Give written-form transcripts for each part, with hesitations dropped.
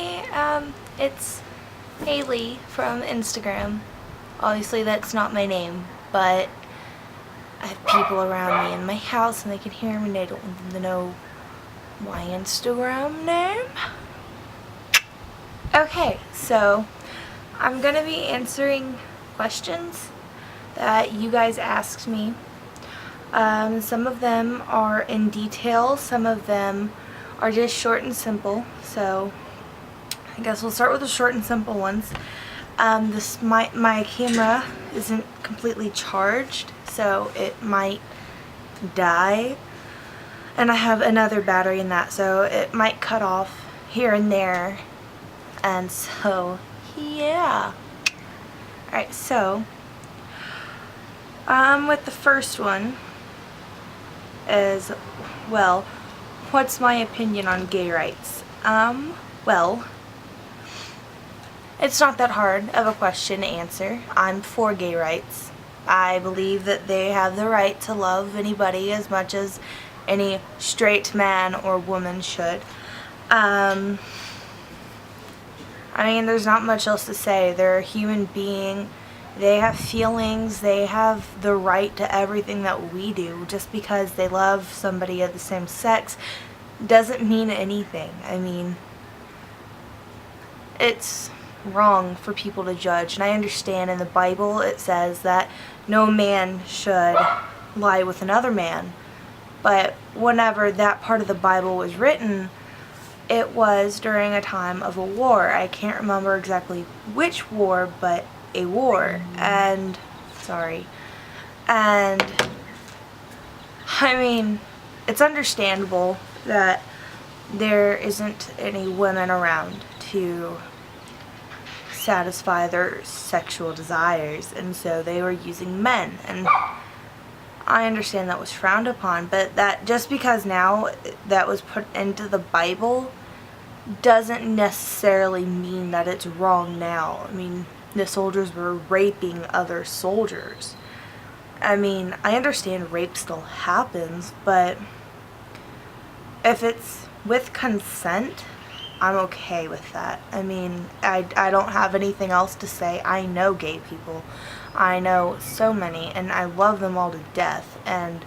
Hi, it's Haley from Instagram. Obviously that's not my name, but I have people around me in my house and they can hear me and they don't want them to know my Instagram name. Okay, so I'm gonna be answering questions that you guys asked me. Some of them are in detail, some of them are just short and simple, so I guess we'll start with the short and simple ones. My camera isn't completely charged, so it might die, and I have another battery in that, so it might cut off here and there, and so yeah. Alright, so with the first one is, well, what's my opinion on gay rights? Well, it's not that hard of a question to answer. I'm for gay rights. I believe that they have the right to love anybody as much as any straight man or woman should. I mean, there's not much else to say. They're a human being. They have feelings. They have the right to everything that we do. Just because they love somebody of the same sex doesn't mean anything. I mean, it's wrong for people to judge, and I understand in the Bible it says that no man should lie with another man, but whenever that part of the Bible was written, it was during a time of a war. I can't remember exactly which war, but a war. And I mean, it's understandable that there isn't any women around to satisfy their sexual desires, and so they were using men, and I understand that was frowned upon, but that just because now that was put into the Bible doesn't necessarily mean that it's wrong now. I mean, the soldiers were raping other soldiers. I mean, I understand rape still happens, but if it's with consent, I'm okay with that. I mean, I don't have anything else to say. I know gay people. I know so many, and I love them all to death. And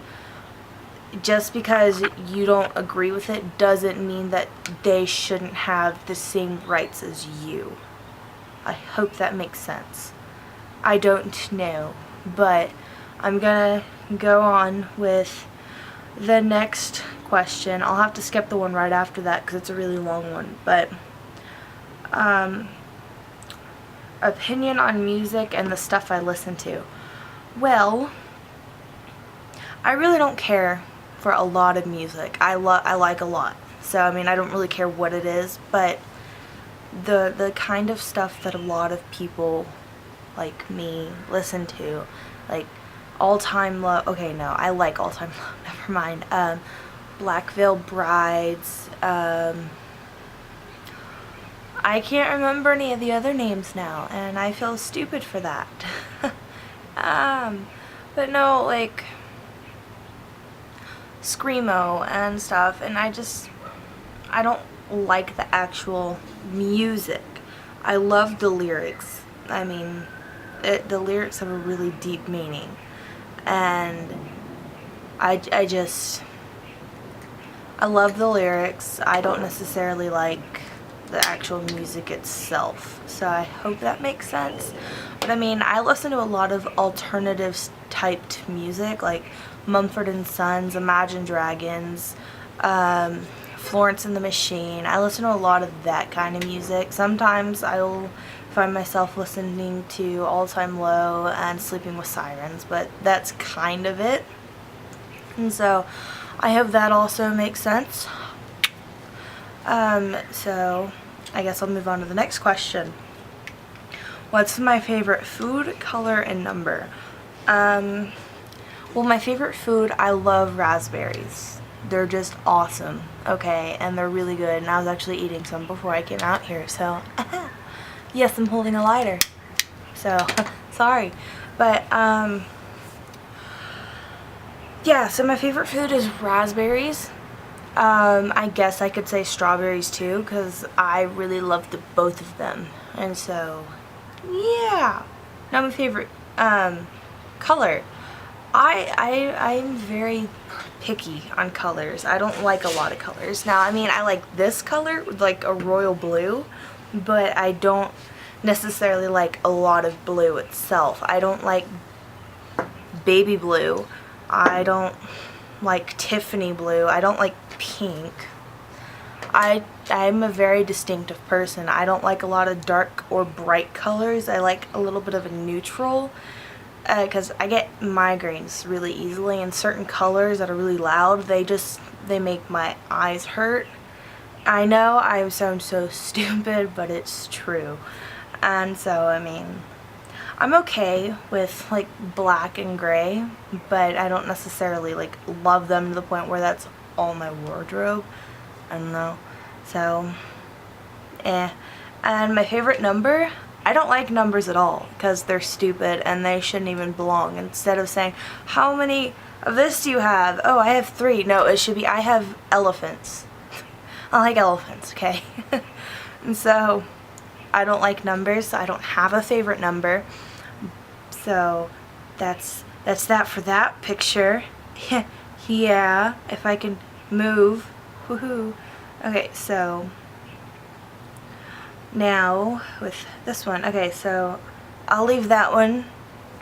just because you don't agree with it doesn't mean that they shouldn't have the same rights as you. I hope that makes sense. I don't know, but I'm gonna go on with the next question. I'll have to skip the one right after that because it's a really long one, but opinion on music and the stuff I listen to. Well, I really don't care for a lot of music. I like a lot, so I mean, I don't really care what it is, but the kind of stuff that a lot of people like me listen to, like All Time Low. Okay, no, I like All Time Low. Never mind. Black Veil Brides. I can't remember any of the other names now, and I feel stupid for that. But no, like Screamo and stuff, and I don't like the actual music. I love the lyrics. I mean, the lyrics have a really deep meaning, and I love the lyrics. I don't necessarily like the actual music itself, so I hope that makes sense. But I mean, I listen to a lot of alternative typed music, like Mumford & Sons, Imagine Dragons, Florence and the Machine. I listen to a lot of that kind of music. Sometimes I'll find myself listening to All Time Low and Sleeping with Sirens, but that's kind of it. And so I hope that also makes sense. So I guess I'll move on to the next question. What's my favorite food, color, and number? Well, my favorite food, I love raspberries. They're just awesome, okay, and they're really good, and I was actually eating some before I came out here, so yes, I'm holding a lighter, so sorry, but yeah, so my favorite food is raspberries. I guess I could say strawberries too, because I really love both of them. And so, yeah. Now my favorite color. I'm very picky on colors. I don't like a lot of colors. Now, I mean, I like this color, like a royal blue, but I don't necessarily like a lot of blue itself. I don't like baby blue. I don't like Tiffany blue. I don't like pink. I'm a very distinctive person. I don't like a lot of dark or bright colors. I like a little bit of a neutral, because I get migraines really easily, and certain colors that are really loud, they make my eyes hurt. I know I sound so stupid, but it's true. And so, I mean, I'm okay with like black and gray, but I don't necessarily like love them to the point where that's all my wardrobe. I don't know. So, And my favorite number, I don't like numbers at all because they're stupid and they shouldn't even belong. Instead of saying, how many of this do you have? Oh, I have 3. No, it should be, I have elephants. I like elephants, okay? And so, I don't like numbers, so I don't have a favorite number. So, that's that for that picture. Yeah, if I can move. Woohoo. Okay, so now with this one. Okay, so I'll leave that one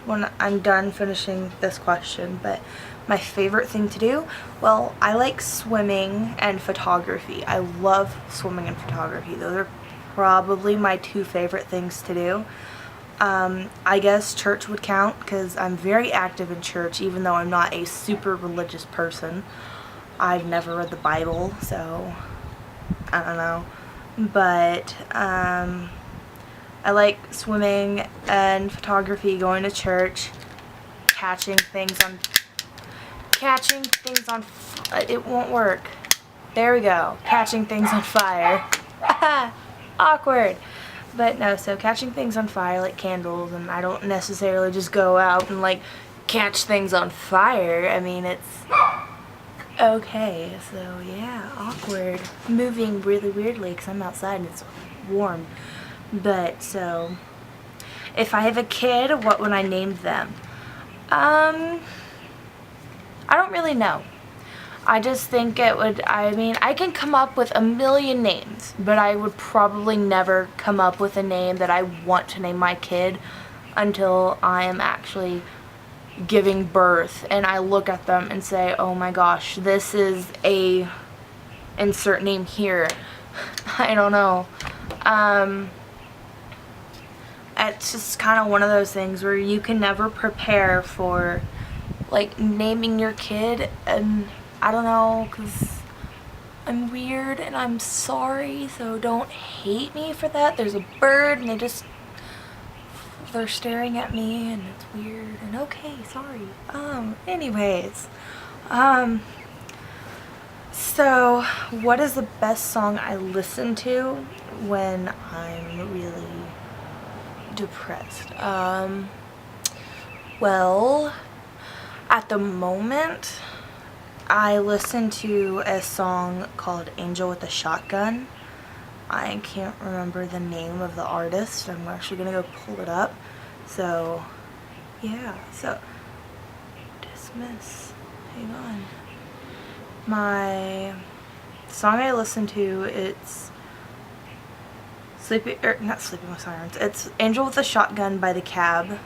when I'm done finishing this question, but my favorite thing to do, well, I like swimming and photography. I love swimming and photography. Those are probably my 2 favorite things to do. I guess church would count because I'm very active in church, even though I'm not a super religious person. I've never read the Bible, so I don't know. But I like swimming and photography, going to church, catching things on, it won't work. There we go. Catching things on fire. Awkward. But no, so catching things on fire like candles, and I don't necessarily just go out and like catch things on fire. I mean, it's okay, so yeah, awkward. Moving really weirdly because I'm outside and it's warm. But so, if I have a kid, what would I name them? I don't really know. I just think it would, I mean, I can come up with a million names, but I would probably never come up with a name that I want to name my kid until I am actually giving birth and I look at them and say, oh my gosh, this is a insert name here. I don't know. It's just kind of one of those things where you can never prepare for like naming your kid, and I don't know, because I'm weird and I'm sorry, so don't hate me for that. There's a bird and they're staring at me and it's weird, and okay, sorry. Anyways, so what is the best song I listen to when I'm really depressed? Well, at the moment, I listen to a song called Angel with a Shotgun. I can't remember the name of the artist. I'm actually gonna go pull it up. So, yeah, so, dismiss, hang on. My song I listen to, it's not Sleeping with Sirens, it's Angel with a Shotgun by The Cab.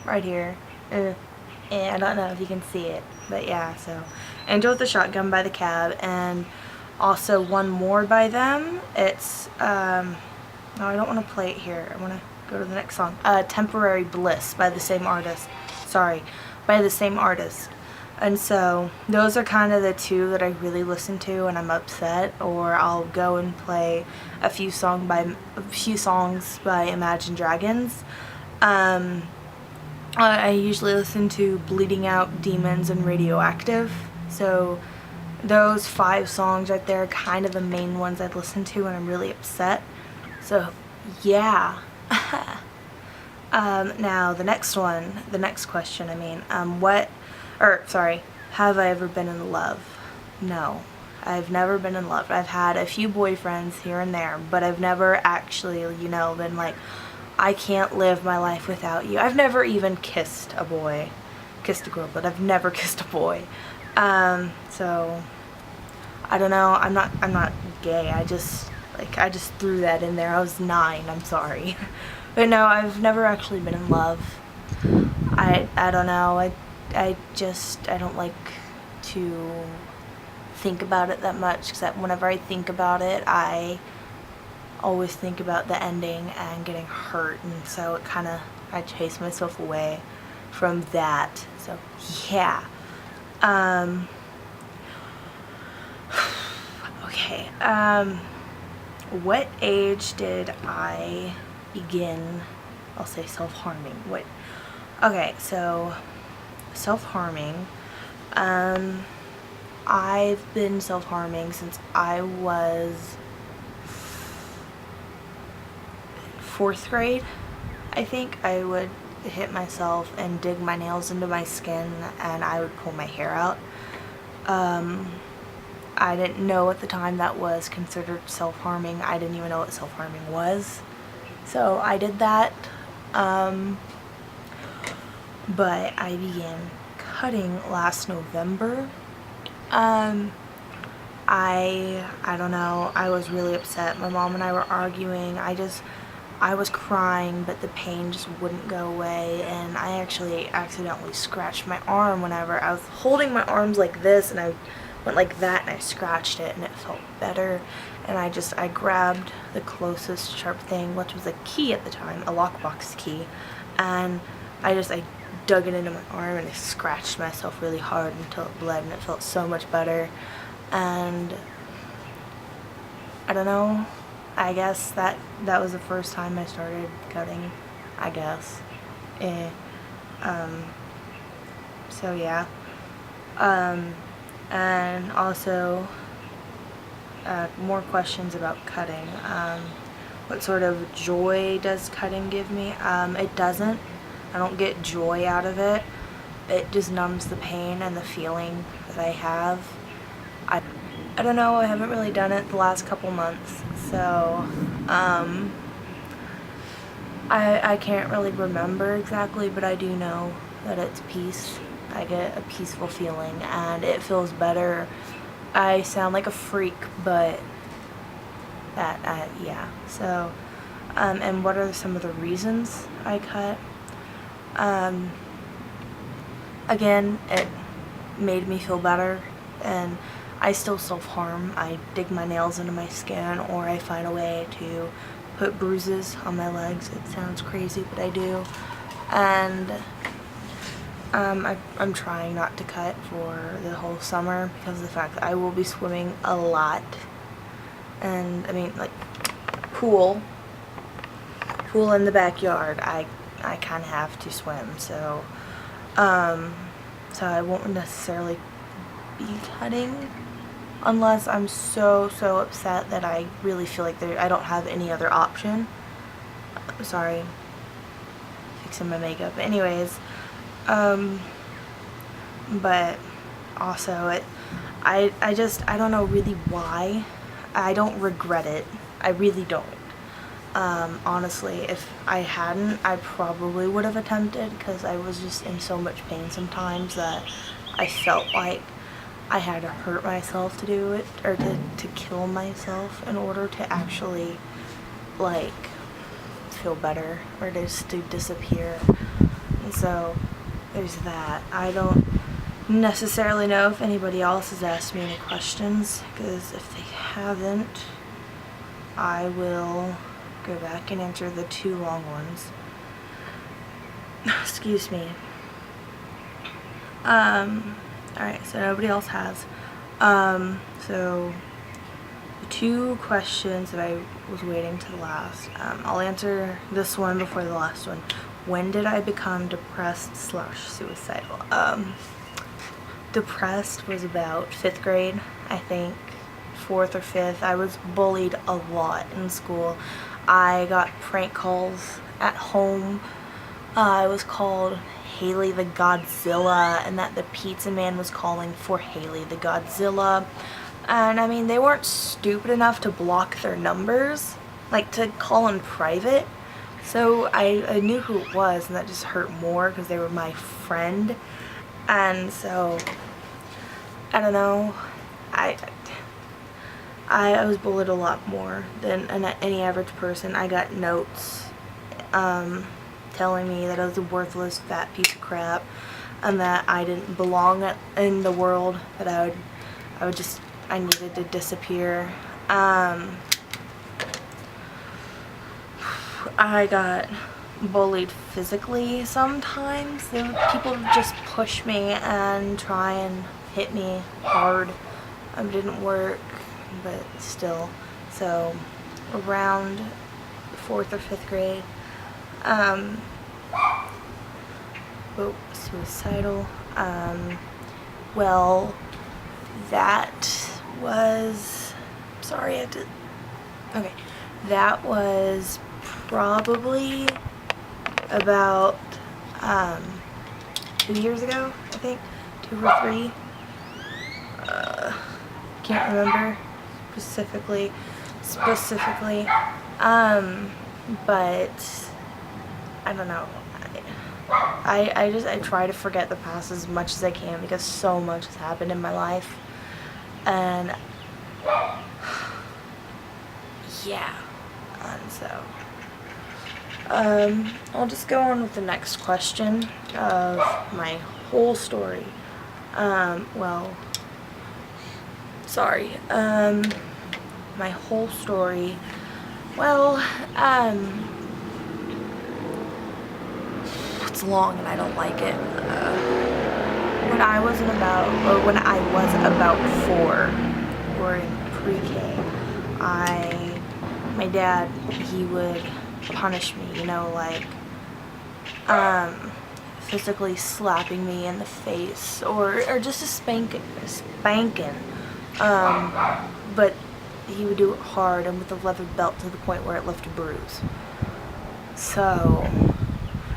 Right here. And I don't know if you can see it, but yeah, so Angel with a Shotgun by The Cab, and also one more by them. It's no, I don't want to play it here. I want to go to the next song. Temporary Bliss by the same artist. By the same artist. And so those are kind of the 2 that I really listen to when I'm upset, or I'll go and play a few songs by Imagine Dragons. I usually listen to Bleeding Out, Demons, and Radioactive. So those 5 songs right there are kind of the main ones I'd listen to when I'm really upset. So yeah. Now the next question, I mean, Have I ever been in love? No. I've never been in love. I've had a few boyfriends here and there, but I've never actually, been like, I can't live my life without you. I've never even kissed a boy. Kissed a girl, but I've never kissed a boy. So I don't know. I'm not gay. I just threw that in there. I was 9. I'm sorry. But no, I've never actually been in love. I don't know. I don't like to think about it that much, because whenever I think about it, I always think about the ending and getting hurt, and so I chase myself away from that. So yeah. Okay. What age did I begin, I'll say, self-harming? Okay, so self-harming. I've been self-harming since I was 4th grade. I think I would hit myself and dig my nails into my skin, and I would pull my hair out. I didn't know at the time that was considered self-harming. I didn't even know what self-harming was. So I did that. But I began cutting last November. I don't know, I was really upset. My mom and I were arguing. I was crying, but the pain just wouldn't go away, and I actually accidentally scratched my arm whenever I was holding my arms like this, and I went like that and I scratched it, and it felt better. And I grabbed the closest sharp thing, which was a key at the time, a lockbox key, and I dug it into my arm and I scratched myself really hard until it bled, and it felt so much better. And I don't know, I guess that was the first time I started cutting, I guess. So yeah. And also, more questions about cutting. What sort of joy does cutting give me? It doesn't. I don't get joy out of it. It just numbs the pain and the feeling that I have. I don't know, I haven't really done it the last couple months, so I can't really remember exactly, but I do know that it's peace. I get a peaceful feeling and it feels better. I sound like a freak, but yeah. So, and what are some of the reasons I cut? Again, it made me feel better, and I still self-harm. I dig my nails into my skin, or I find a way to put bruises on my legs. It sounds crazy, but I do. And I'm trying not to cut for the whole summer because of the fact that I will be swimming a lot. And I mean, like, pool in the backyard, I kind of have to swim, so I won't necessarily be cutting unless I'm so upset that I really feel like I don't have any other option. Sorry, fixing my makeup. Anyways, but also I don't know really why. I don't regret it. I really don't. Honestly, if I hadn't, I probably would have attempted, because I was just in so much pain sometimes that I felt like I had to hurt myself to do it, or to kill myself in order to actually, like, feel better, or just to disappear. And so there's that. I don't necessarily know if anybody else has asked me any questions, because if they haven't, I will go back and answer the 2 long ones. Excuse me. Alright, so nobody else has. So the 2 questions that I was waiting to the last. I'll answer this one before the last one. When did I become depressed/suicidal? Depressed was about 5th grade, I think. 4th or 5th. I was bullied a lot in school. I got prank calls at home. I was called Haley the Godzilla, and that the pizza man was calling for Haley the Godzilla. And I mean, they weren't stupid enough to block their numbers, like to call in private. So I knew who it was, and that just hurt more because they were my friend. And so, I don't know, I was bullied a lot more than any average person. I got notes telling me that I was a worthless fat piece of crap and that I didn't belong in the world, that I needed to disappear. I got bullied physically sometimes. People would just push me and try and hit me hard. It didn't work, but still. So around 4th or 5th grade, suicidal. Well, that was, that was probably about 2 years ago, I think, 2 or 3. Can't remember specifically, but I don't know. I try to forget the past as much as I can because so much has happened in my life, and yeah, and so I'll just go on with the next question of my whole story. My whole story. It's long and I don't like it. When I was about 4, or in pre-K, my dad, he would punish me, like physically slapping me in the face, or just a spanking. But he would do it hard and with a leather belt to the point where it left a bruise. So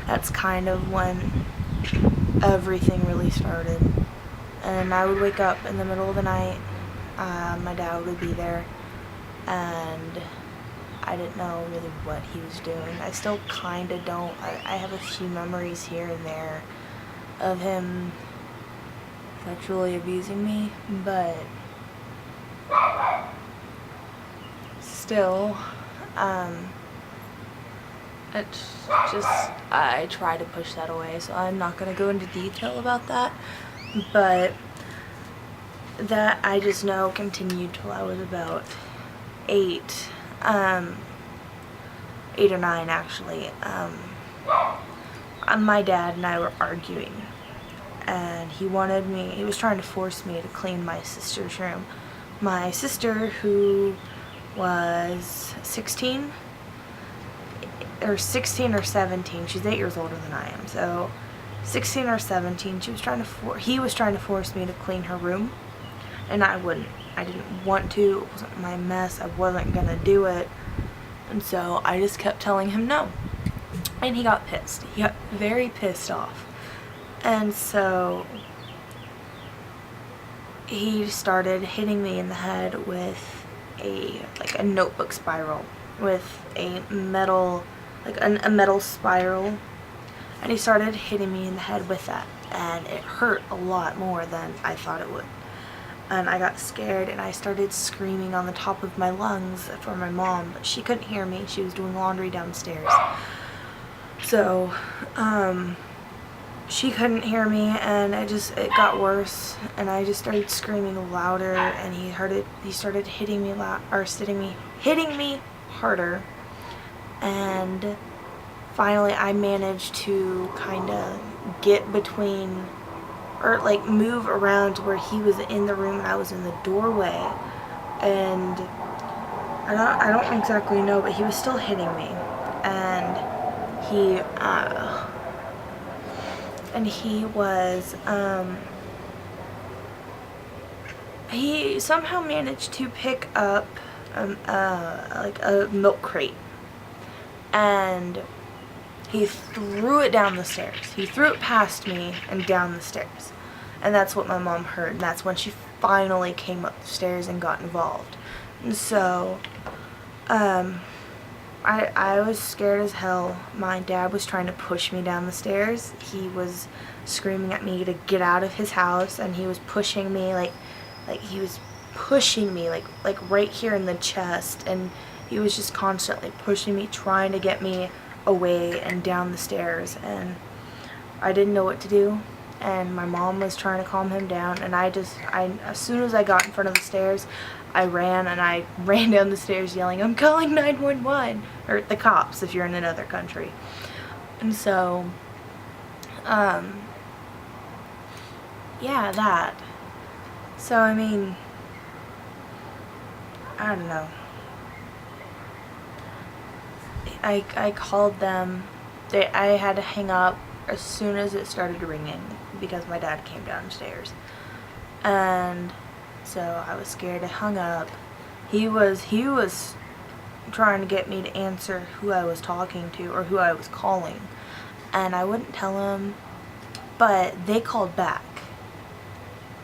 that's kind of when everything really started. And I would wake up in the middle of the night, my dad would be there, and I didn't know really what he was doing. I still kinda don't. I have a few memories here and there of him sexually abusing me, but still, it's just, I try to push that away, so I'm not going to go into detail about that, but that I just know continued till I was about 8, 8 or 9 actually. My dad and I were arguing, and he was trying to force me to clean my sister's room. My sister, who was 16 or 17, she's 8 years older than I am, so 16 or 17, he was trying to force me to clean her room, and I didn't want to. It wasn't my mess, I wasn't gonna do it, and so I just kept telling him no, and he got pissed. He got very pissed off, and so he started hitting me in the head with a notebook spiral, with a metal spiral, and he started hitting me in the head with that, and it hurt a lot more than I thought it would. And I got scared, and I started screaming on the top of my lungs for my mom, but she couldn't hear me. She was doing laundry downstairs. So, she couldn't hear me, and it got worse, and I just started screaming louder, and he started hitting me harder, and finally I managed to kind of get between, or move around to where he was in the room and I was in the doorway, and I don't exactly know, but he was still hitting me, and he somehow managed to pick up a milk crate, and he threw it down the stairs. He threw it past me and down the stairs. And that's what my mom heard. And that's when she finally came up the stairs and got involved. And so, I was scared as hell. My dad was trying to push me down the stairs. He was screaming at me to get out of his house, and he was pushing me like he was pushing me like right here in the chest, and he was just constantly pushing me, trying to get me away and down the stairs, and I didn't know what to do. And my mom was trying to calm him down, and as soon as I got in front of the stairs, I ran down the stairs yelling, "I'm calling 911," or the cops if you're in another country. And so, yeah, that. So, I mean, I don't know. I called them. I had to hang up as soon as it started ringing because my dad came downstairs. And so I was scared. I hung up. He was trying to get me to answer who I was talking to or who I was calling, and I wouldn't tell him, but they called back,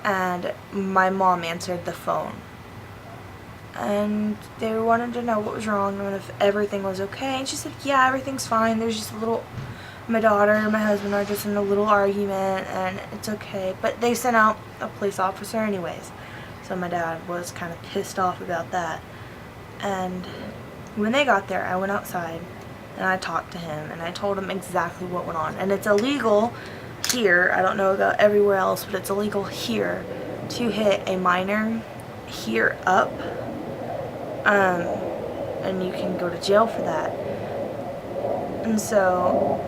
and my mom answered the phone, and they wanted to know what was wrong and if everything was okay, and she said, yeah, everything's fine, there's just my daughter and my husband are just in a little argument and it's okay. But they sent out a police officer anyways, so my dad was kind of pissed off about that. And when they got there, I went outside and I talked to him and I told him exactly what went on. And it's illegal here, I don't know about everywhere else, but it's illegal here to hit a minor here up, and you can go to jail for that. And so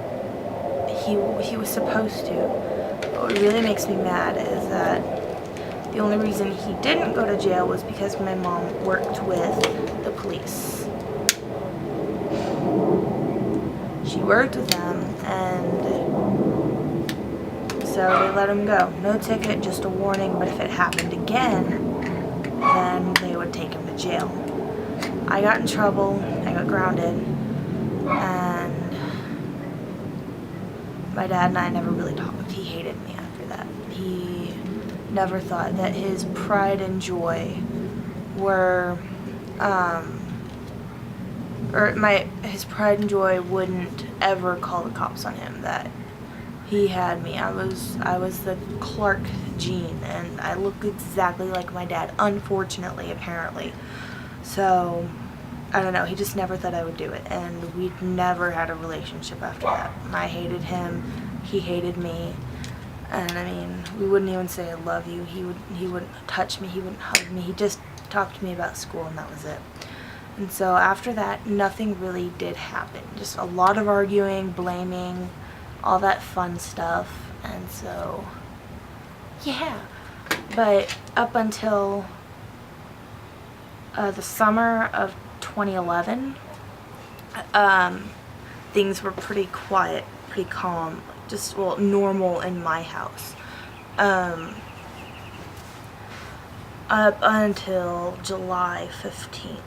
he was supposed to. What really makes me mad is that the only reason he didn't go to jail was because my mom worked with the police. She worked with them, and so they let him go. No ticket, just a warning, but if it happened again, then they would take him to jail. I got in trouble, I got grounded, and my dad and I never really talked. He hated me after that. He never thought that his pride and joy were, his pride and joy wouldn't ever call the cops on him. That he had me. I was the Clark gene, and I look exactly like my dad, unfortunately, apparently. So, I don't know, he just never thought I would do it, and we'd never had a relationship after that. I hated him, he hated me, and I mean, we wouldn't even say I love you. He wouldn't touch me, he wouldn't hug me, he just talked to me about school, and that was it. And so after that, nothing really did happen. Just a lot of arguing, blaming, all that fun stuff, and so, yeah. But up until the summer of 2011, things were pretty quiet, pretty calm, just, well, normal in my house. Up until July 15th.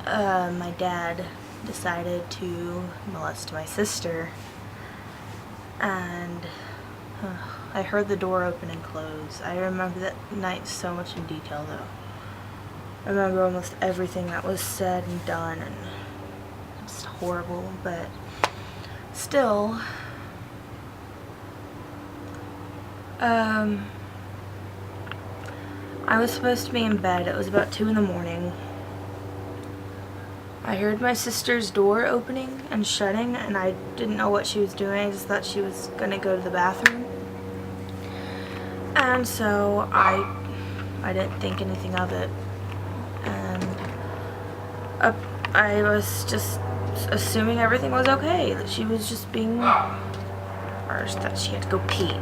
My dad decided to molest my sister, and I heard the door open and close. I remember that night so much in detail, though. I remember almost everything that was said and done, and it's horrible, but still, I was supposed to be in bed. It was about 2 in the morning. I heard my sister's door opening and shutting, and I didn't know what she was doing. I just thought she was gonna go to the bathroom. And so I didn't think anything of it. And I was just assuming everything was okay, that she was just being, or that she had to go pee.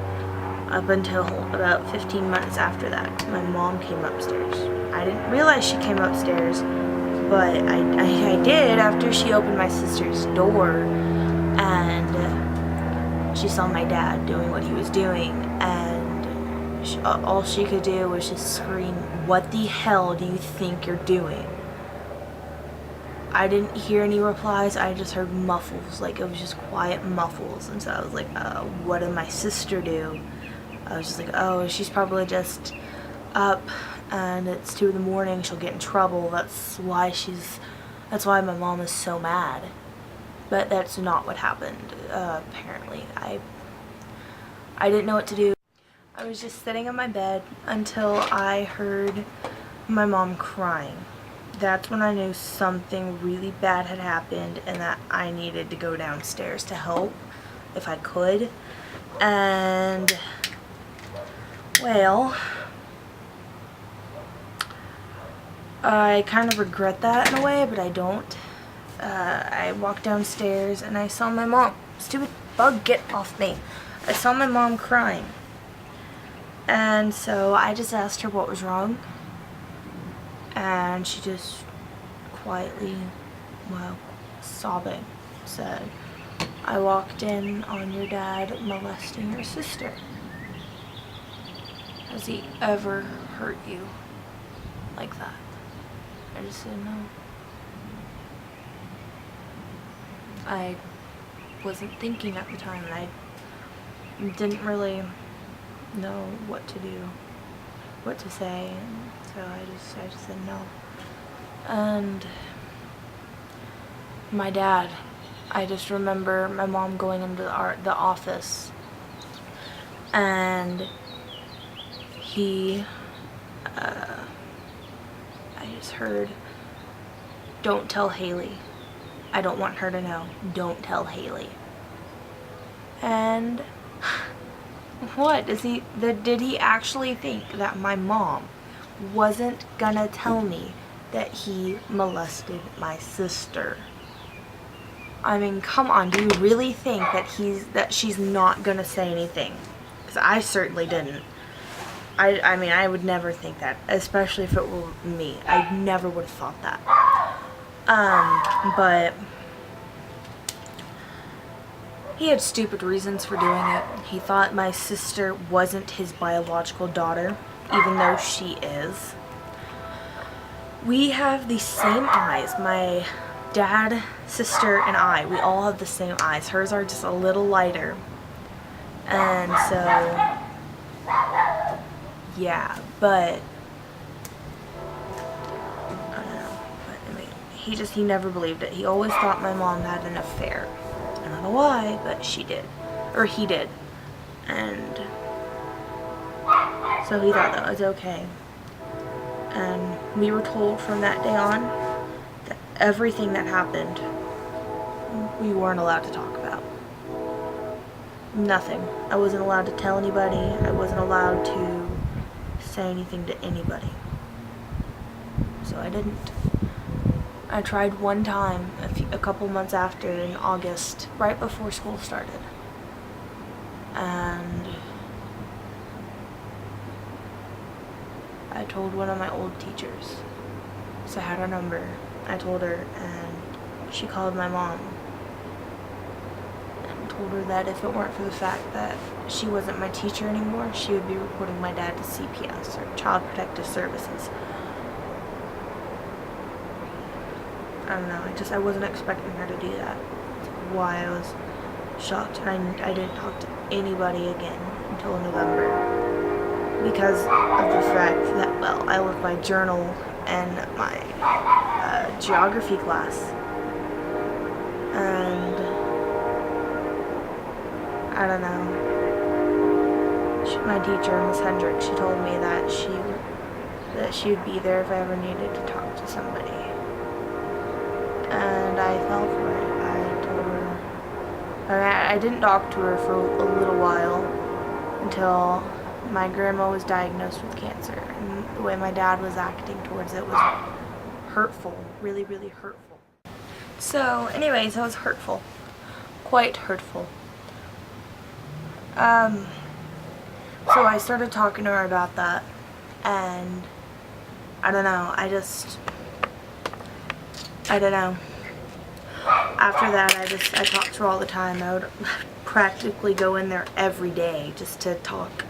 Up until about 15 minutes after that, my mom came upstairs. I didn't realize she came upstairs, but I did after she opened my sister's door, and she saw my dad doing what he was doing, and all she could do was just scream, "What the hell do you think you're doing?" I didn't hear any replies. I just heard muffles, like it was just quiet muffles. And so I was like, what did my sister do? I was just like, oh, she's probably just up and it's 2 in the morning, she'll get in trouble. That's why my mom is so mad. But that's not what happened, apparently. I didn't know what to do. I was just sitting in my bed until I heard my mom crying. That's when I knew something really bad had happened and that I needed to go downstairs to help if I could. And, well, I kind of regret that in a way, but I don't. I walked downstairs and I saw my mom. Stupid bug, get off me. I saw my mom crying. And so I just asked her what was wrong. And she just quietly, well, sobbing, said, I walked in on your dad molesting your sister. Has he ever hurt you like that? I just said no. I wasn't thinking at the time, and I didn't really know what to do, what to say, and so I just said no. And my dad, I just remember my mom going into the office, and he, I just heard, don't tell Haley. I don't want her to know. Don't tell Haley. And what did he actually think that my mom wasn't gonna tell me that he molested my sister? I mean, come on, do you really think that she's not gonna say anything? Because I certainly didn't. I mean, I would never think that, especially if it were me. I never would have thought that. But he had stupid reasons for doing it. He thought my sister wasn't his biological daughter, even though she is. We have the same eyes. My dad, sister, and I, we all have the same eyes. Hers are just a little lighter. And so, yeah, but I don't know. But I mean, he never believed it. He always thought my mom had an affair. I don't know why, but she did. Or he did. And so he thought that was okay. And we were told from that day on that everything that happened, we weren't allowed to talk about. Nothing. I wasn't allowed to tell anybody. I wasn't allowed to say anything to anybody. So I didn't. I tried one time a couple months after, in August, right before school started. And I told one of my old teachers. So I had her number. I told her, and she called my mom and told her that if it weren't for the fact that she wasn't my teacher anymore, she would be reporting my dad to CPS, or Child Protective Services. I don't know, I wasn't expecting her to do that. That's why I was shocked. And I didn't talk to anybody again until November because of the fact that, well, I left my journal and my geography class. And I don't know. My teacher, Miss Hendricks, she told me that she would be there if I ever needed to talk to somebody. And I fell for it. I told her. I didn't talk to her for a little while until my grandma was diagnosed with cancer. And the way my dad was acting towards it was hurtful. Really, really hurtful. So, anyways, that was hurtful. Quite hurtful. So I started talking to her about that. And I don't know. I don't know. After that, I talked to her all the time. I would practically go in there every day just to talk.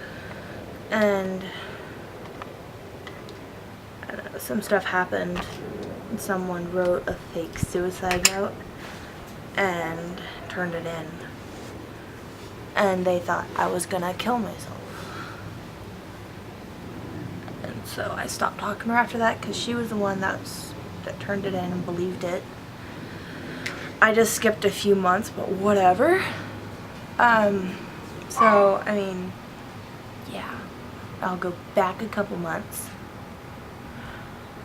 And I don't know, some stuff happened someone wrote a fake suicide note and turned it in. And they thought I was gonna kill myself. And so I stopped talking to her after that because she was the one that turned it in and believed it. I just skipped a few months, but whatever. So, I mean, yeah, I'll go back a couple months.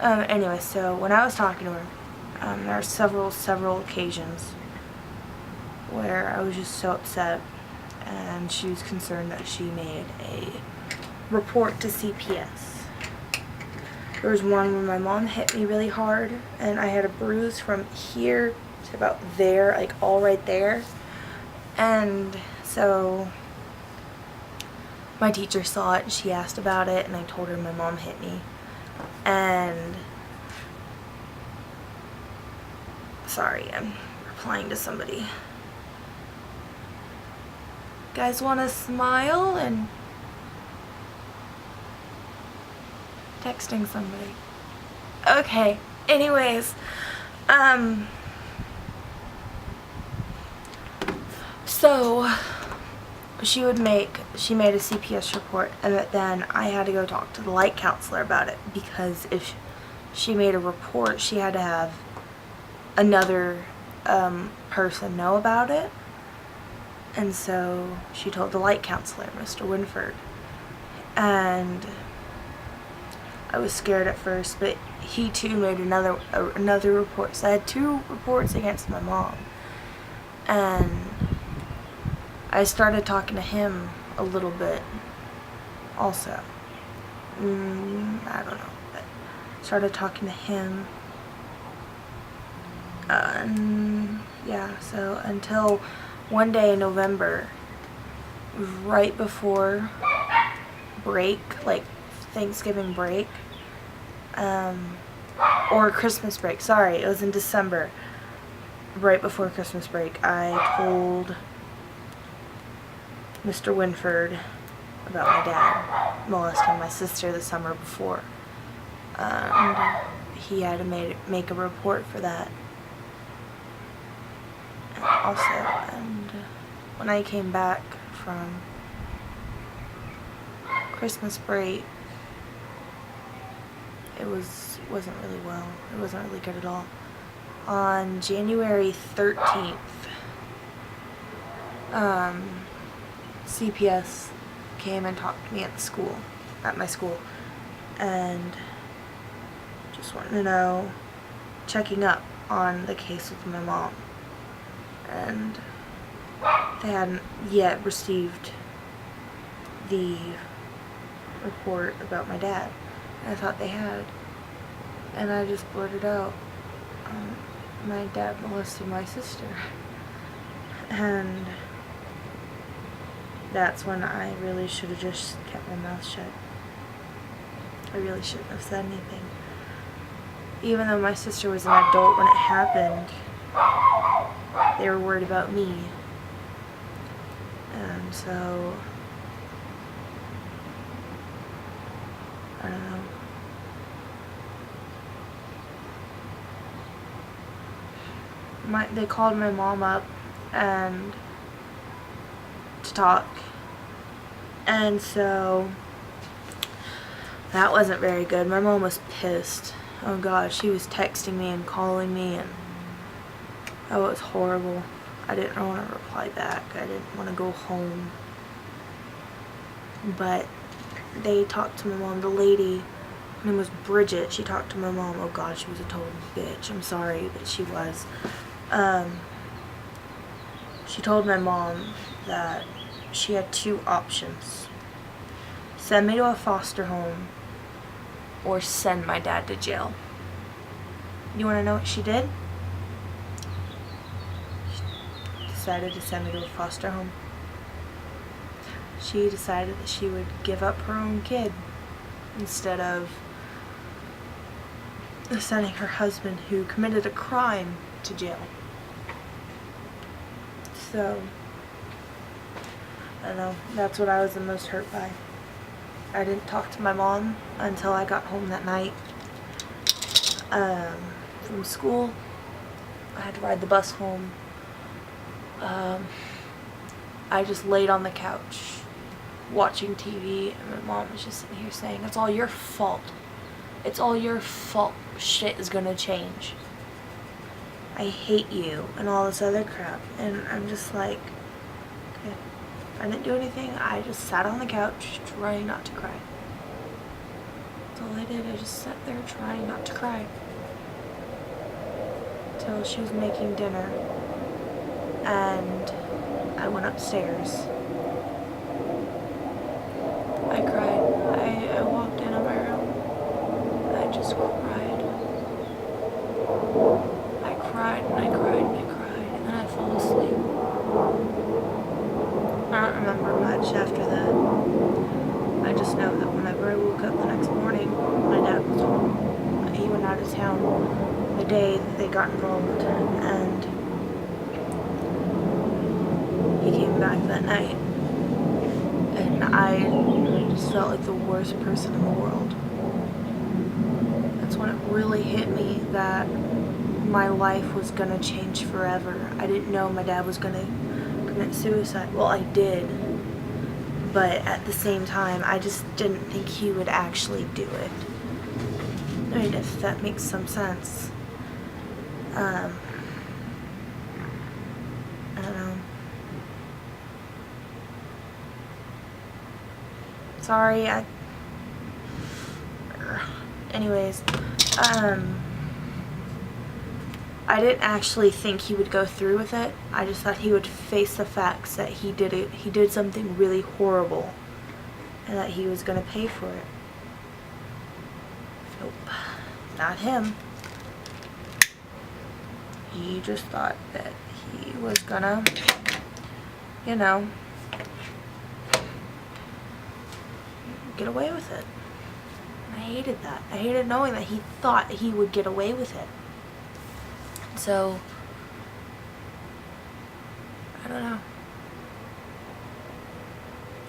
Anyway, so when I was talking to her, there were several occasions where I was just so upset, and she was concerned that she made a report to CPS. There was one where my mom hit me really hard, and I had a bruise from here to about there, like all right there. And so my teacher saw it and she asked about it, and I told her my mom hit me. And sorry, I'm replying to somebody. Guys want to smile and texting somebody. Okay, anyways, so she made a CPS report, and then I had to go talk to the light counselor about it, because if she made a report, she had to have another person know about it. And so she told the light counselor, Mr. Winford, and I was scared at first, but he too made another report. So I had 2 reports against my mom, and I started talking to him a little bit also. I don't know, but started talking to him, and yeah, so until one day in November, right before break, like Thanksgiving break, or Christmas break, sorry, it was in December, right before Christmas break, I told Mr. Winford about my dad molesting my sister the summer before, and he had to make a report for that also. And when I came back from Christmas break, it wasn't really well. It wasn't really good at all. On January 13th, CPS came and talked to me at my school, and just wanted to know, checking up on the case with my mom. And they hadn't yet received the report about my dad. And I thought they had. And I just blurted out, my dad molested my sister. And that's when I really should have just kept my mouth shut. I really shouldn't have said anything. Even though my sister was an adult when it happened, they were worried about me. And so, I don't know. They called my mom up and to talk, and so that wasn't very good. My mom was pissed. Oh God, she was texting me and calling me, and oh, it was horrible. I didn't want to reply back. I didn't want to go home. But they talked to my mom. The lady, her name was Bridget, she talked to my mom. Oh God, she was a total bitch. I'm sorry, but she was. She told my mom that she had 2 options: send me to a foster home or send my dad to jail. You want to know what she did? She decided to send me to a foster home. She decided that she would give up her own kid instead of sending her husband, who committed a crime, to jail. So, I don't know, that's what I was the most hurt by. I didn't talk to my mom until I got home that night. from school. I had to ride the bus home. I just laid on the couch watching TV, and my mom was just sitting here saying, "It's all your fault. It's all your fault. Shit is gonna change. I hate you," and all this other crap. And I'm just like, okay, I didn't do anything. I just sat on the couch trying not to cry. That's all I did. I just sat there trying not to cry. Till she was making dinner. And I went upstairs. I cried. I walked into my room. I just cried. I cried and I cried and I cried, and then I fell asleep. I don't remember much after that. I just know that whenever I woke up the next morning, my dad was home. He went out of town the day that they got involved, and he came back that night. And I just felt like the worst person in the world. That's when it really hit me that my life was gonna change forever. I didn't know my dad was gonna commit suicide. Well, I did. But at the same time, I just didn't think he would actually do it. I mean, if that makes some sense. I don't know. Sorry, anyways, I didn't actually think he would go through with it. I just thought he would face the facts that he did something really horrible, and that he was gonna pay for it. Nope, not him. He just thought that he was gonna, you know, get away with it. And I hated that. I hated knowing that he thought he would get away with it. So, I don't know.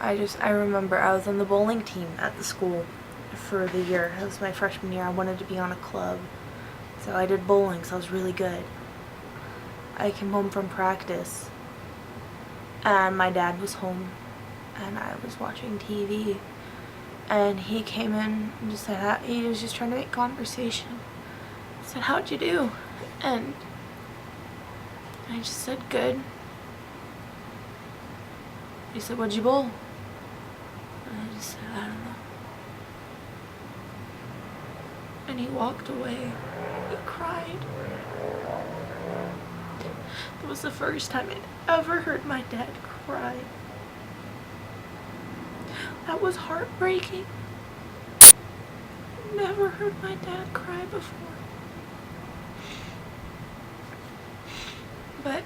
I remember I was on the bowling team at the school for the year. It was my freshman year. I wanted to be on a club. So I did bowling, so I was really good. I came home from practice, and my dad was home, and I was watching TV, and he came in and just said, he was just trying to make conversation. I said, "How'd you do?" And I just said, "Good." He said, "What'd you bowl?" And I just said, "I don't know." And he walked away. He cried. It was the first time I'd ever heard my dad cry. That was heartbreaking. Never heard my dad cry before. But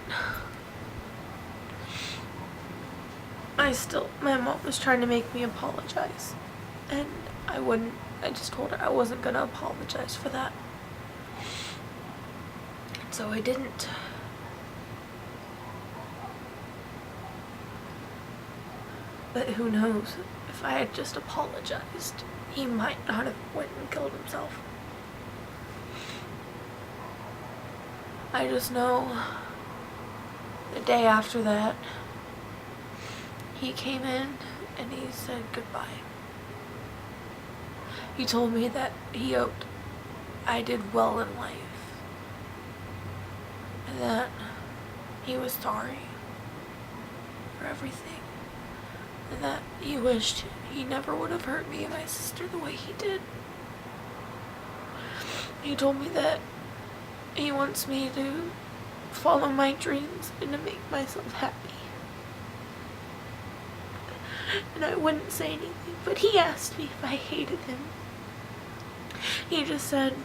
my mom was trying to make me apologize, and I wouldn't. I just told her I wasn't gonna apologize for that. So I didn't. But who knows, if I had just apologized, he might not have went and killed himself. I just know the day after that, he came in and he said goodbye. He told me that he hoped I did well in life, and that he was sorry for everything, and that he wished he never would have hurt me and my sister the way he did. He told me that he wants me to follow my dreams and to make myself happy. And I wouldn't say anything, but he asked me if I hated him. He just said,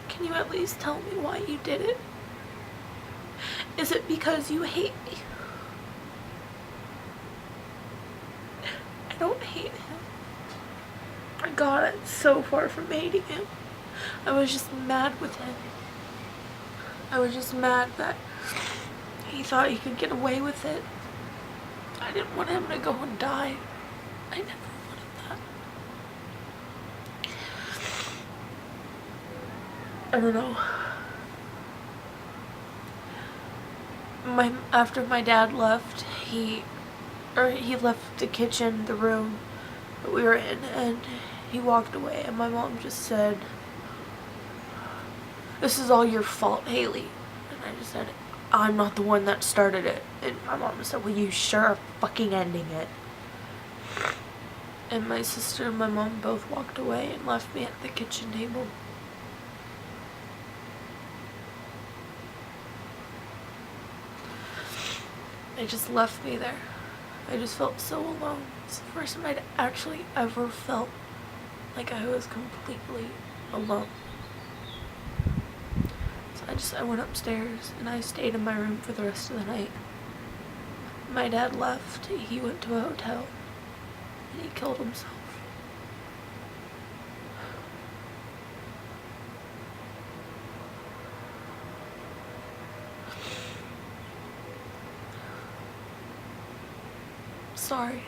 "Can you at least tell me why you did it? Is it because you hate me?" I don't hate him. I got it so far from hating him. I was just mad with him. I was just mad that he thought he could get away with it. I didn't want him to go and die. I never wanted that. I don't know. After my dad left, he left the kitchen, the room that we were in, and he walked away, and my mom just said, "This is all your fault, Haley." And I just said, "I'm not the one that started it." And my mom said, "Well, you sure are fucking ending it." And my sister and my mom both walked away and left me at the kitchen table. They just left me there. I just felt so alone. It's the first time I'd actually ever felt like I was completely alone. So I went upstairs and I stayed in my room for the rest of the night. My dad left. He went to a hotel and he killed himself. Sorry,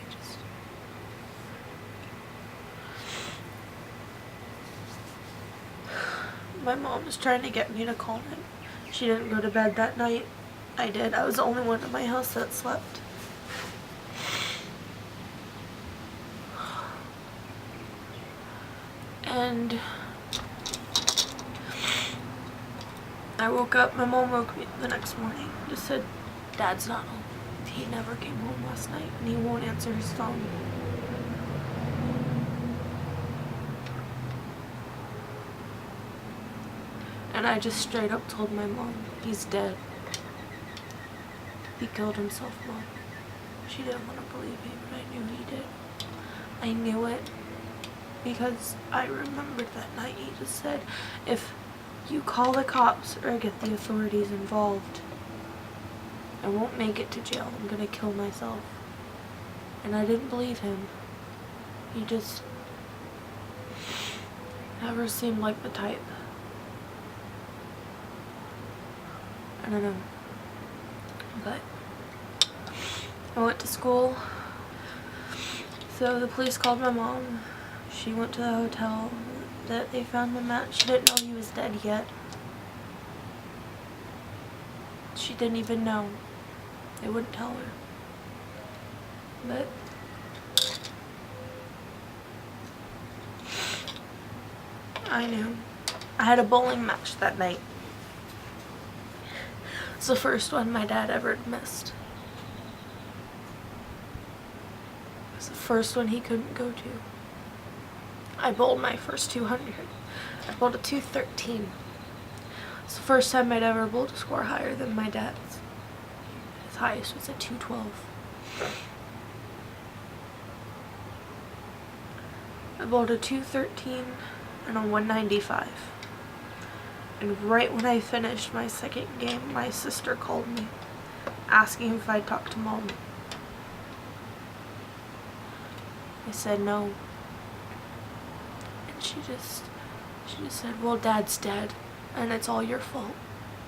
my mom was trying to get me to call him. She didn't go to bed that night. I did. I was the only one in my house that slept. And I woke up, my mom woke me the next morning, just said, "Dad's not home. He never came home last night and he won't answer his phone." And I just straight up told my mom, "He's dead. He killed himself, Mom." She didn't want to believe me, but I knew he did. I knew it because I remembered that night he just said, "If you call the cops or get the authorities involved, I won't make it to jail. I'm gonna kill myself." And I didn't believe him. He just never seemed like the type. I don't know. But I went to school. So the police called my mom. She went to the hotel that they found him at. She didn't know he was dead yet. She didn't even know. They wouldn't tell her. But I knew. I had a bowling match that night. It's the first one my dad ever missed. It's the first one he couldn't go to. I bowled my first 200. I bowled a 213. It's the first time I'd ever bowled a score higher than my dad's. His highest was a 212. I bowled a 213 and a 195. And right when I finished my second game, my sister called me, asking if I'd talk to Mom. I said no. And she just said, "Well, Dad's dead, and it's all your fault."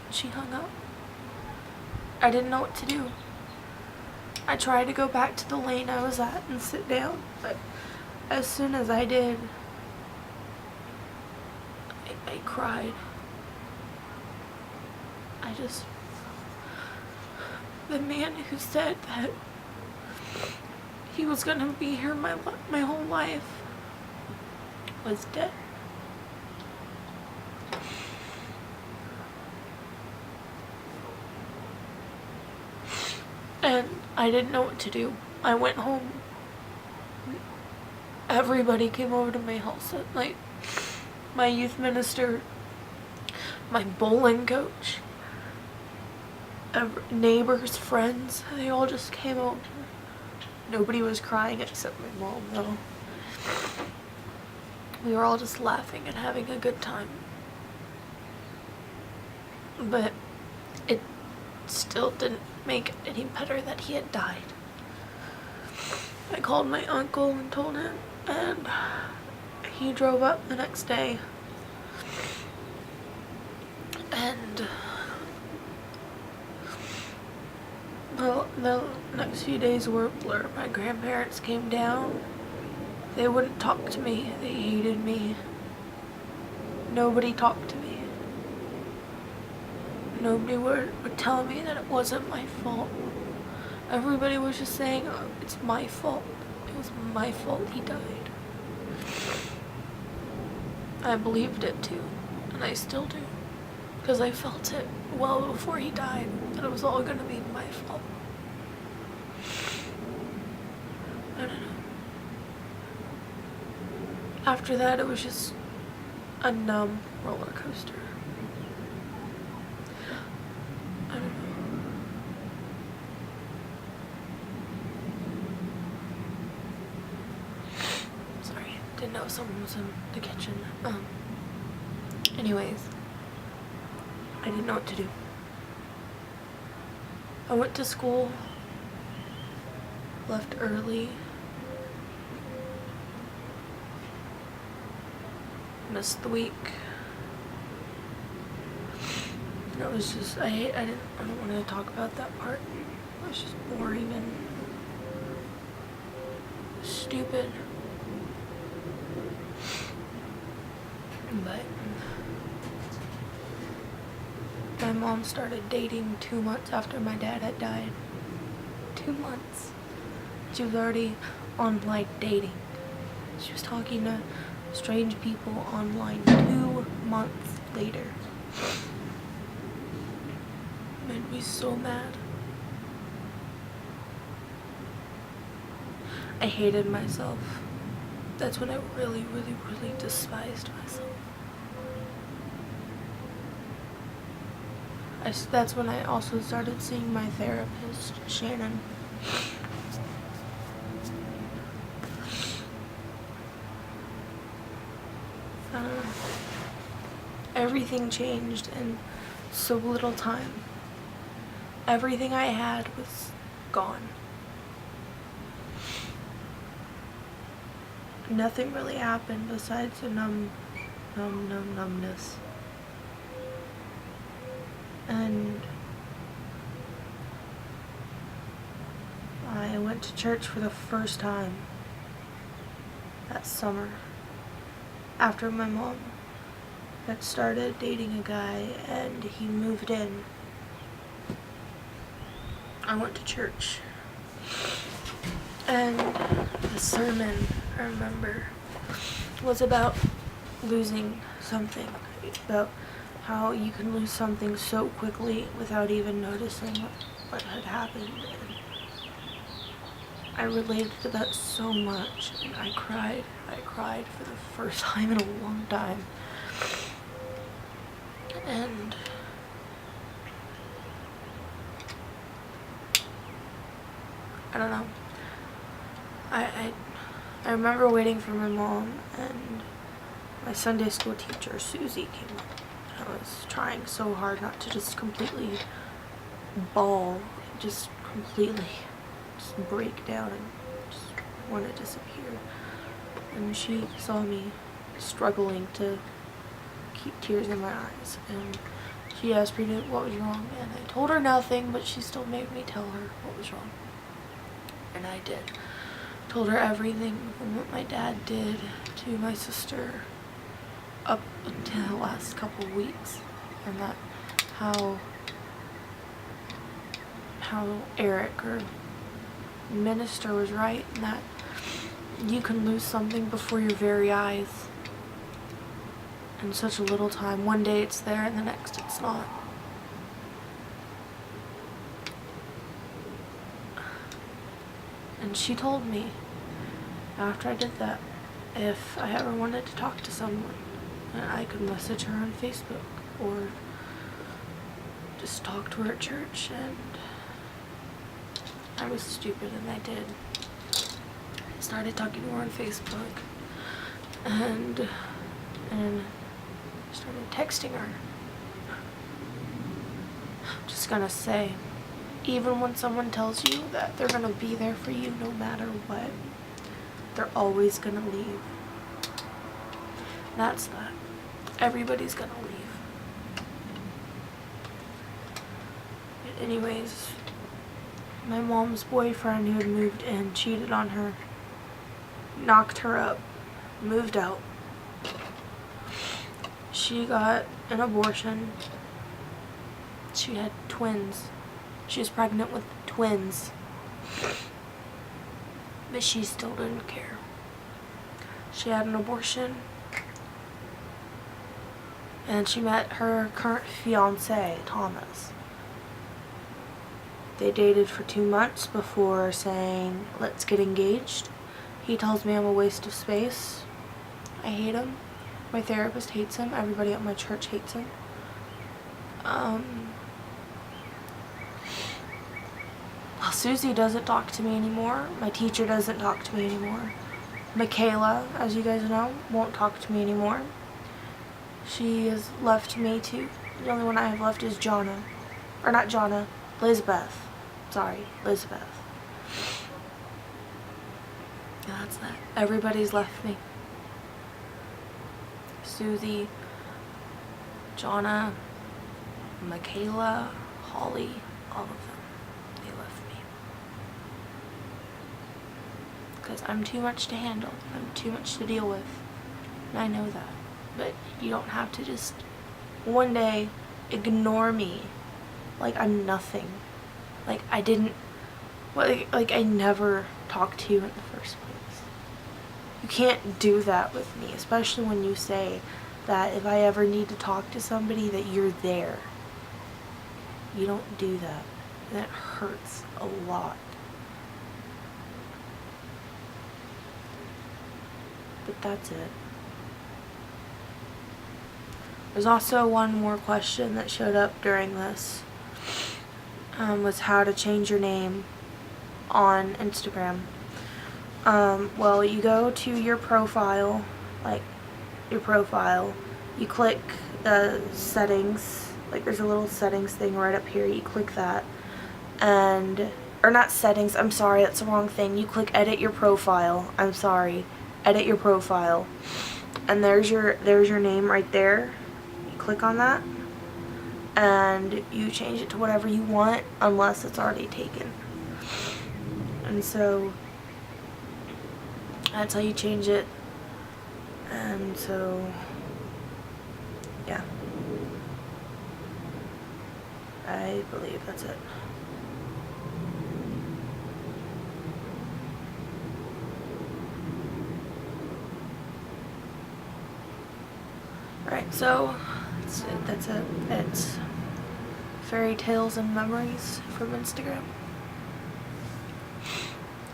She hung up. I didn't know what to do. I tried to go back to the lane I was at and sit down, but as soon as I did, I cried. The man who said that he was gonna be here my whole life was dead. And I didn't know what to do. I went home. Everybody came over to my house that night. My youth minister, my bowling coach, neighbors, friends, they all just came over. Nobody was crying except my mom, though. We were all just laughing and having a good time. But it still didn't make it any better that he had died. I called my uncle and told him, and he drove up the next day. And well, the next few days were a blur. My grandparents came down. They wouldn't talk to me. They hated me. Nobody talked to me. nobody would tell me that it wasn't my fault. Everybody was just saying, oh, it's my fault. It was my fault he died. I believed it too, and I still do. Because I felt it well before he died, that it was all gonna be my fault. I don't know. After that, it was just a numb roller coaster. I don't know. Sorry, didn't know someone was in the kitchen. Anyways, I didn't know what to do. I went to school, left early, missed the week. And it was just, I don't want to talk about that part. It was just boring and stupid. But my mom started dating 2 months after my dad had died. 2 months. She was already online dating. She was talking to strange people online 2 months later. Made me so mad. I hated myself. That's when I really, really, really despised myself. That's when I also started seeing my therapist, Shannon. Everything changed in so little time. Everything I had was gone. Nothing really happened besides a numbness. And I went to church for the first time that summer after my mom had started dating a guy and he moved in. I went to church, and the sermon, I remember, was about losing something, about how you can lose something so quickly without even noticing what had happened. And I related to that so much, and I cried. I cried for the first time in a long time. And I don't know. I remember waiting for my mom, and my Sunday school teacher, Susie, came up. I was trying so hard not to just completely bawl, just completely just break down and just want to disappear. And she saw me struggling to keep tears in my eyes, and she asked me what was wrong, and I told her nothing, but she still made me tell her what was wrong. And I did. Told her everything from what my dad did to my sister up until the last couple of weeks, and that how Eric, or minister, was right, and that you can lose something before your very eyes in such a little time. One day it's there and the next it's not. And she told me after I did that, if I ever wanted to talk to someone, that I could message her on Facebook or just talk to her at church. And I was stupid, and I did. I started talking to her on Facebook and started texting her. I'm just gonna say, even when someone tells you that they're gonna be there for you no matter what, they're always gonna leave. That's that. Everybody's gonna leave. But anyways, my mom's boyfriend, who had moved in, cheated on her, knocked her up, moved out. She got an abortion, She had twins. She was pregnant with twins. But she still didn't care. She had an abortion. And she met her current fiance, Thomas. They dated for 2 months before saying, let's get engaged. He tells me I'm a waste of space. I hate him. My therapist hates him. Everybody at my church hates him. Well, Susie doesn't talk to me anymore. My teacher doesn't talk to me anymore. Michaela, as you guys know, won't talk to me anymore. She has left me too. The only one I have left is Jonna. Or not Jonna, Lizbeth. Sorry, Lizbeth. And that's that. Everybody's left me. Susie, Jonna, Michaela, Holly, all of them. They left me. Because I'm too much to handle. I'm too much to deal with. And I know that. But you don't have to just one day ignore me like I'm nothing. Like I didn't, like I never talked to you in the first place. You can't do that with me, especially when you say that if I ever need to talk to somebody that you're there. You don't do that. And it hurts a lot. But that's it. There's also one more question that showed up during this. Was how to change your name on Instagram. Well, you go to your profile, you click the settings, like there's a little settings thing right up here, you click that, or not settings, I'm sorry, that's the wrong thing, you click edit your profile, edit your profile, and there's your name right there. You click on that, and you change it to whatever you want, unless it's already taken. And so that's how you change it. And so yeah, I believe that's it. Alright, so that's it. It's fairy tales and memories from Instagram.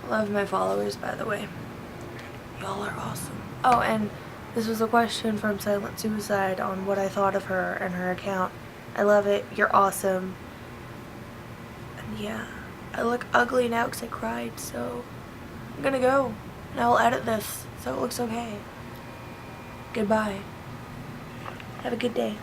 Love my followers, by the way. Y'all are awesome. Oh, and this was a question from Silent Suicide on what I thought of her and her account. I love it. You're awesome. And yeah, I look ugly now because I cried, so I'm gonna go. And I will edit this so it looks okay. Goodbye. Have a good day.